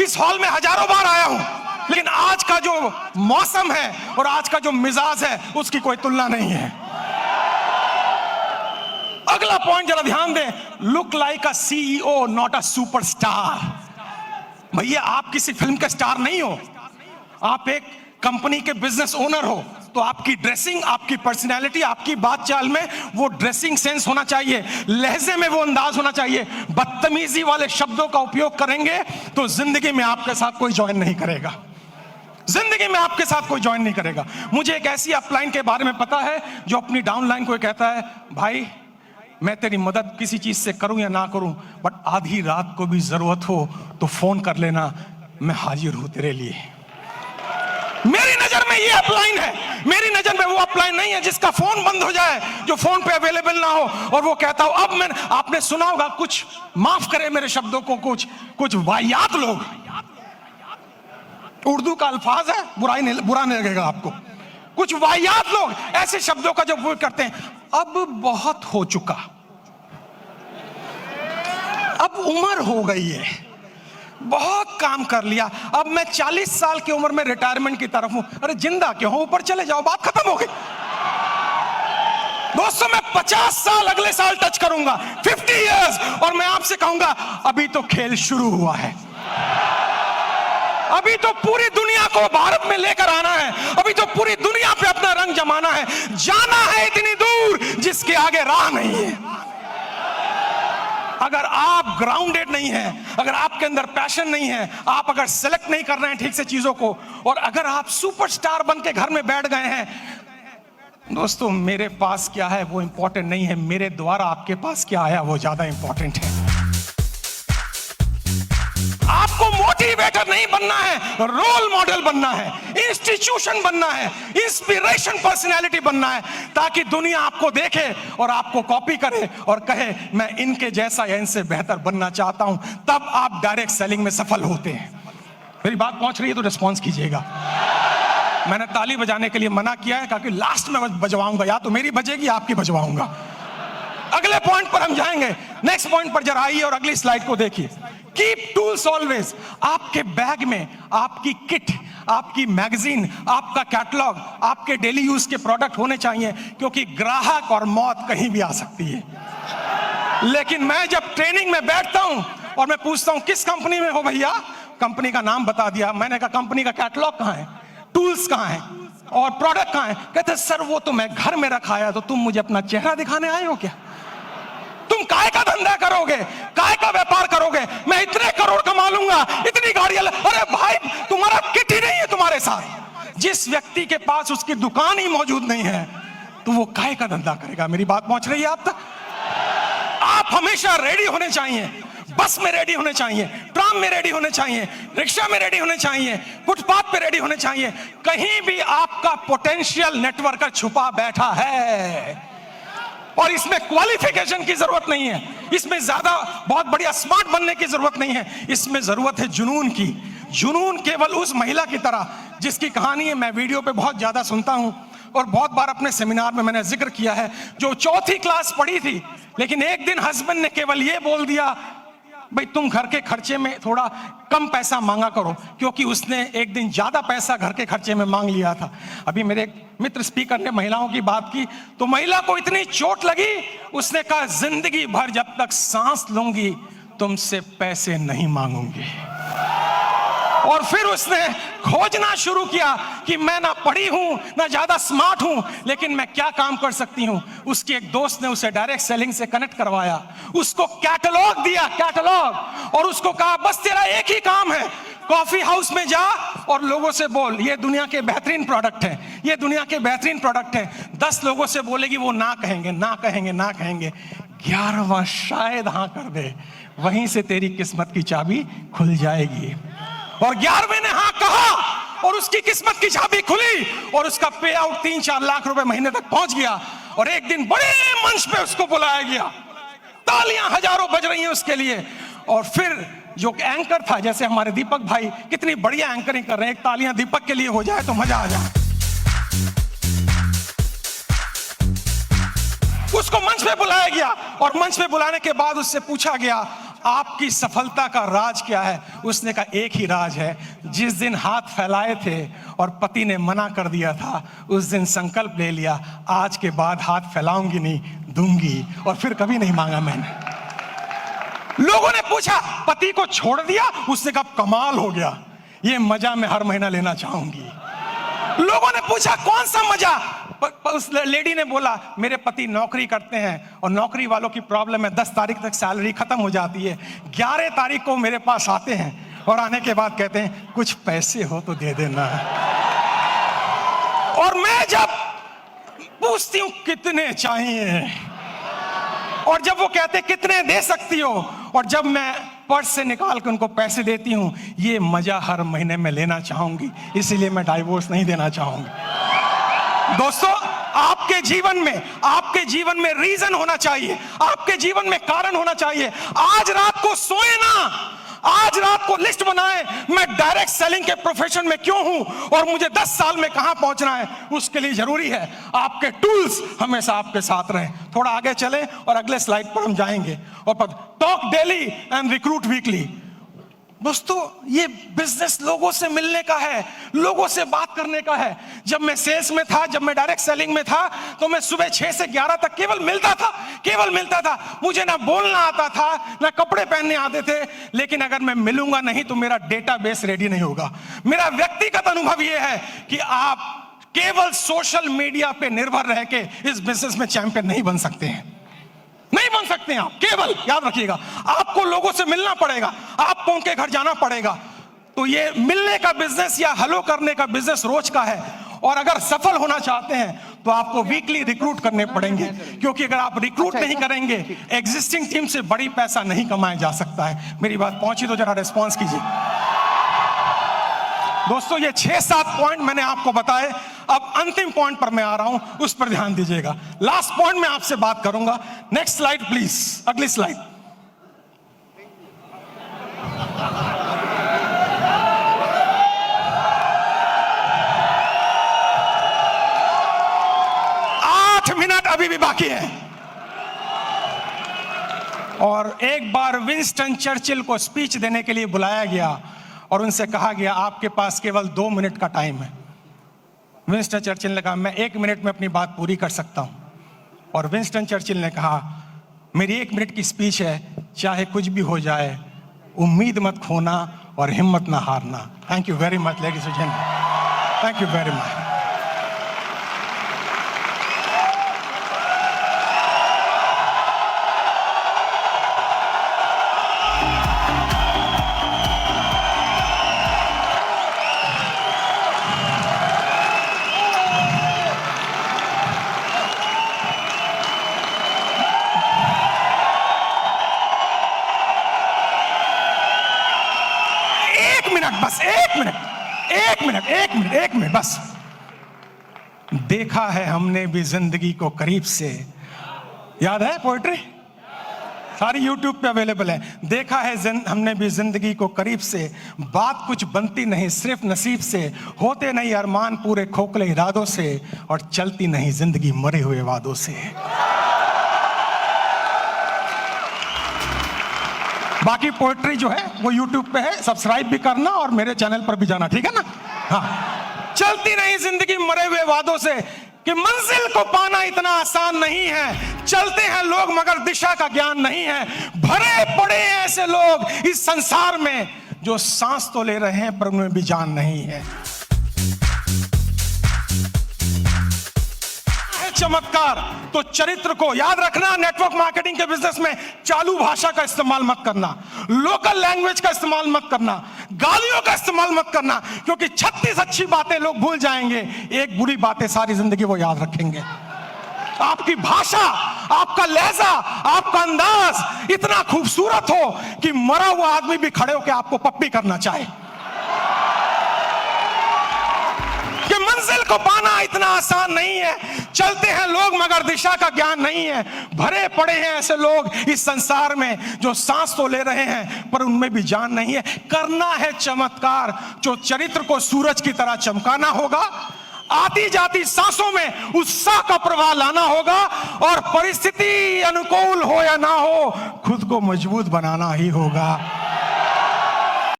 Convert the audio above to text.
इस हॉल में हजारों बार आया हूं, लेकिन आज का जो मौसम है और आज का जो मिजाज है उसकी कोई तुलना नहीं है। अगला पॉइंट जरा ध्यान दें, look like a CEO not a superstar. भैया आप किसी फिल्म के स्टार नहीं हो, आप एक कंपनी के बिजनेस ओनर हो, तो आपकी ड्रेसिंग, आपकी पर्सनैलिटी, आपकी बात चाल में वो ड्रेसिंग सेंस होना चाहिए, लहजे में वो अंदाज होना चाहिए। बदतमीजी वाले शब्दों का उपयोग करेंगे तो जिंदगी में आपके साथ कोई ज्वाइन नहीं करेगा, जिंदगी में आपके साथ कोई ज्वाइन नहीं करेगा। मुझे एक ऐसी अपलाइन के बारे में पता है जो अपनी डाउनलाइन को कहता है, भाई मैं तेरी मदद किसी चीज से करूं या ना करूं, बट आधी रात को भी जरूरत हो तो फोन कर लेना, मैं हाजिर हूं तेरे लिए। मेरी नजर में ये अपलाइन है, मेरी नजर में वो अपलाइन नहीं है जिसका फोन बंद हो जाए, जो फोन पे अवेलेबल ना हो और वो कहता हो। अब मैं, आपने सुना होगा कुछ, माफ करे मेरे शब्दों को, कुछ वाहियात लोग, उर्दू का अल्फाज है, बुरा नहीं लगेगा आपको, कुछ वाहियात लोग ऐसे शब्दों का जो उपयोग करते हैं, अब बहुत हो चुका, अब उम्र हो गई है, बहुत काम कर लिया, अब मैं 40 साल की उम्र में रिटायरमेंट की तरफ हूं। अरे जिंदा क्यों हो, ऊपर चले जाओ, बात खत्म हो गई। दोस्तों मैं 50 साल अगले साल टच करूंगा, 50 इयर्स, और मैं आपसे कहूंगा अभी तो खेल शुरू हुआ है, अभी तो पूरी दुनिया को भारत में लेकर आना है, अभी तो पूरी दुनिया पे अपना रंग जमाना है, जाना है इतनी दूर जिसके आगे राह नहीं है। अगर आप ग्राउंडेड नहीं हैं, अगर आपके अंदर पैशन नहीं है, आप अगर सेलेक्ट नहीं कर रहे हैं ठीक से चीजों को, और अगर आप सुपरस्टार बन के घर में बैठ गए हैं, दोस्तों मेरे पास क्या है वो इंपॉर्टेंट नहीं है, मेरे द्वारा आपके पास क्या आया वो ज्यादा इंपॉर्टेंट है। आपको मोटिवेटर नहीं बनना है, रोल मॉडल बनना है, इंस्टीट्यूशन बनना है, इंस्पिरेशन पर्सनैलिटी बनना है, ताकि दुनिया आपको देखे और आपको कॉपी करे और कहे मैं इनके जैसा या इनसे बेहतर बनना चाहता हूं। तब आप डायरेक्ट सेलिंग में सफल होते हैं। मेरी बात पहुंच रही है तो रिस्पॉन्स कीजिएगा। मैंने ताली बजाने के लिए मना किया है क्योंकि लास्ट में बजवाऊंगा, या तो मेरी बजेगी आपकी बजवाऊंगा। अगले पॉइंट पर हम जाएंगे, नेक्स्ट पॉइंट पर जरा आइए और अगली स्लाइड को देखिए। कीप टूल्स ऑलवेज, आपके बैग में आपकी किट, आपकी मैगजीन, आपका कैटलॉग, आपके डेली यूज के प्रोडक्ट होने चाहिए, क्योंकि ग्राहक और मौत कहीं भी आ सकती है। लेकिन मैं जब ट्रेनिंग में बैठता हूं और मैं पूछता हूं किस कंपनी में हो भैया, कंपनी का नाम बता दिया, मैंने कहा कंपनी का कैटलॉग कहां है, टूल्स कहां है और प्रोडक्ट कहां है, कहते सर वो तो मैं घर में रखा आया, तो तुम मुझे अपना चेहरा दिखाने आए हो क्या? तुम काय का धंधा करोगे, काय का व्यापार करोगे, मैं इतने करोड़ कमा लूंगा, इतनी गाड़ियां, अरे भाई तुम्हारा किट ही नहीं है तुम्हारे साथ। जिस व्यक्ति के पास उसकी दुकान ही मौजूद नहीं है तो वो काय का धंधा करेगा। मेरी बात पहुंच रही है आप तक? आप हमेशा रेडी होने चाहिए, बस में रेडी होने चाहिए, ट्राम में रेडी होने चाहिए, रिक्शा में रेडी होने चाहिए, फुटपाथ पे रेडी होने चाहिए। कहीं भी आपका पोटेंशियल नेटवर्कर छुपा बैठा है, और इसमें क्वालिफिकेशन की जरूरत नहीं है, इसमें ज्यादा बहुत बढ़िया स्मार्ट बनने की जरूरत नहीं है, इसमें जरूरत है जुनून की। जुनून केवल उस महिला की तरह जिसकी कहानी है मैं वीडियो पे बहुत ज्यादा सुनता हूं और बहुत बार अपने सेमिनार में मैंने जिक्र किया है, जो 4th क्लास पढ़ी थी, लेकिन एक दिन हस्बैंड ने केवल ये बोल दिया भाई तुम घर के खर्चे में थोड़ा कम पैसा मांगा करो, क्योंकि उसने एक दिन ज्यादा पैसा घर के खर्चे में मांग लिया था। अभी मेरे एक मित्र स्पीकर ने महिलाओं की बात की तो महिला को इतनी चोट लगी, उसने कहा जिंदगी भर जब तक सांस लूंगी तुमसे पैसे नहीं मांगूंगी। और फिर उसने खोजना शुरू किया कि मैं ना पढ़ी हूं ना ज्यादा स्मार्ट हूं, लेकिन मैं क्या काम कर सकती हूं। उसके एक दोस्त ने उसे डायरेक्ट सेलिंग से कनेक्ट करवाया, उसको कैटलॉग दिया, कैटलॉग, और उसको कहा बस तेरा एक ही काम है, कॉफी हाउस में जा और लोगों से बोल ये दुनिया के बेहतरीन प्रोडक्ट है, ये दुनिया के बेहतरीन प्रोडक्ट है। 10 लोगों से बोलेगी, वो ना कहेंगे, ना कहेंगे, ना कहेंगे, 11वां शायद हाँ कर दे, वहीं से तेरी किस्मत की चाबी खुल जाएगी। और 11वें ने हाँ कहा और उसकी किस्मत की चाबी खुली और उसका पे आउट 3-4 लाख रुपए महीने तक पहुंच गया। और एक दिन बड़े मंच पे उसको बुलाया गया, तालियां हजारों बज रही हैं उसके लिए। और फिर जो एंकर था, जैसे हमारे दीपक भाई कितनी बढ़िया एंकरिंग कर रहे हैं, एक तालियां दीपक के लिए हो जाए तो मजा आ जाए। उसको मंच पे बुलाया गया और मंच पे बुलाने के बाद उससे पूछा गया आपकी सफलता का राज क्या है। उसने कहा एक ही राज है, जिस दिन हाथ फैलाए थे और पति ने मना कर दिया था उस दिन संकल्प ले लिया, आज के बाद हाथ फैलाऊंगी नहीं, दूंगी, और फिर कभी नहीं मांगा मैंने। लोगों ने पूछा पति को छोड़ दिया, उसने कहा कमाल हो गया, ये मजा मैं हर महीना लेना चाहूंगी। लोगों ने पूछा कौन सा मजा, उस लेडी ने बोला मेरे पति नौकरी करते हैं और नौकरी वालों की प्रॉब्लम है, 10 तारीख तक सैलरी खत्म हो जाती है, 11 तारीख को मेरे पास आते हैं और आने के बाद कहते हैं कुछ पैसे हो तो दे देना। और मैं जब पूछती हूं कितने चाहिए, और जब वो कहते कितने दे सकती हो, और जब मैं पर्स से निकाल के उनको पैसे देती हूं, ये मजा हर महीने में लेना चाहूंगी, इसीलिए मैं डाइवोर्स नहीं देना चाहूंगी। दोस्तों, आपके जीवन में रीजन होना चाहिए, आपके जीवन में कारण होना चाहिए। आज रात को सोए ना, आज रात को लिस्ट बनाए मैं डायरेक्ट सेलिंग के प्रोफेशन में क्यों हूं और मुझे 10 साल में कहां पहुंचना है। उसके लिए जरूरी है आपके टूल्स हमेशा आपके साथ रहें। थोड़ा आगे चलें और अगले स्लाइड पर हम जाएंगे। और talk daily and recruit weekly. दोस्तों, ये बिजनेस लोगों से मिलने का है, लोगों से बात करने का है। जब मैं सेल्स में था, जब मैं डायरेक्ट सेलिंग में था, तो मैं सुबह 6 से 11 तक केवल मिलता था। मुझे ना बोलना आता था, ना कपड़े पहनने आते थे, लेकिन अगर मैं मिलूंगा नहीं तो मेरा डेटाबेस रेडी नहीं होगा। मेरा व्यक्तिगत अनुभव यह है कि आप केवल सोशल मीडिया पे निर्भर रह के इस बिजनेस में चैंपियन नहीं बन सकते हैं, नहीं बन सकते हैं आप। केवल याद रखिएगा, आपको लोगों से मिलना पड़ेगा, आपको उनके घर जाना पड़ेगा। तो ये मिलने का बिजनेस या हेलो करने का बिजनेस रोज का है। और अगर सफल होना चाहते हैं तो आपको वीकली रिक्रूट करने पड़ेंगे, क्योंकि अगर आप रिक्रूट नहीं करेंगे, एग्जिस्टिंग टीम से बड़ी पैसा नहीं कमाया जा सकता है। मेरी बात पहुंची तो जरा रिस्पॉन्स कीजिए। दोस्तों, ये 6-7 पॉइंट मैंने आपको बताए। अब अंतिम पॉइंट पर मैं आ रहा हूं, उस पर ध्यान दीजिएगा। लास्ट पॉइंट में आपसे बात करूंगा। नेक्स्ट स्लाइड प्लीज, अगली स्लाइड। मिनट अभी भी बाकी है। और एक बार विंस्टन चर्चिल को स्पीच देने के लिए बुलाया गया और उनसे कहा गया आपके पास केवल 2 मिनट का टाइम है। विंस्टन चर्चिल ने कहा मैं 1 मिनट में अपनी बात पूरी कर सकता हूं। और विंस्टन चर्चिल ने कहा मेरी 1 मिनट की स्पीच है, चाहे कुछ भी हो जाए, उम्मीद मत खोना और हिम्मत ना हारना। Thank you very much ladies and gentleman, thank you very much. बस 1 मिनट बस। देखा है हमने भी जिंदगी को करीब से, याद है पोएट्री, सारी यूट्यूब पे अवेलेबल है। देखा है हमने भी जिंदगी को करीब से, बात कुछ बनती नहीं सिर्फ नसीब से, होते नहीं अरमान पूरे खोखले इरादों से, और चलती नहीं जिंदगी मरे हुए वादों से। बाकी पोएट्री जो है वो YouTube पे है, सब्सक्राइब भी करना और मेरे चैनल पर भी जाना, ठीक है ना। हाँ, चलती नहीं जिंदगी मरे हुए वादों से, कि मंजिल को पाना इतना आसान नहीं है, चलते हैं लोग मगर दिशा का ज्ञान नहीं है। भरे पड़े हैं ऐसे लोग इस संसार में जो सांस तो ले रहे हैं पर उनमें भी जान नहीं है। चमत्कार तो चरित्र को याद रखना। नेटवर्क मार्केटिंग के बिजनेस में चालू भाषा का इस्तेमाल मत करना, लोकल लैंग्वेज का इस्तेमाल मत करना, गालियों का इस्तेमाल मत करना, क्योंकि 36 अच्छी बातें लोग भूल जाएंगे, एक बुरी बातें सारी जिंदगी वो याद रखेंगे। आपकी भाषा, आपका लहजा, आपका अंदाज इतना खूबसूरत हो कि मरा हुआ आदमी भी खड़े होकर आपको पप्पी करना चाहे। कि मंजिल को पाना इतना आसान नहीं है, चलते हैं लोग मगर दिशा का ज्ञान नहीं है। भरे पड़े हैं ऐसे लोग इस संसार में जो सांस तो ले रहे हैं पर उनमें भी जान नहीं है। करना है चमत्कार, जो चरित्र को सूरज की तरह चमकाना होगा, आती जाती सांसों में उत्साह का प्रवाह लाना होगा, और परिस्थिति अनुकूल हो या ना हो, खुद को मजबूत बनाना ही होगा।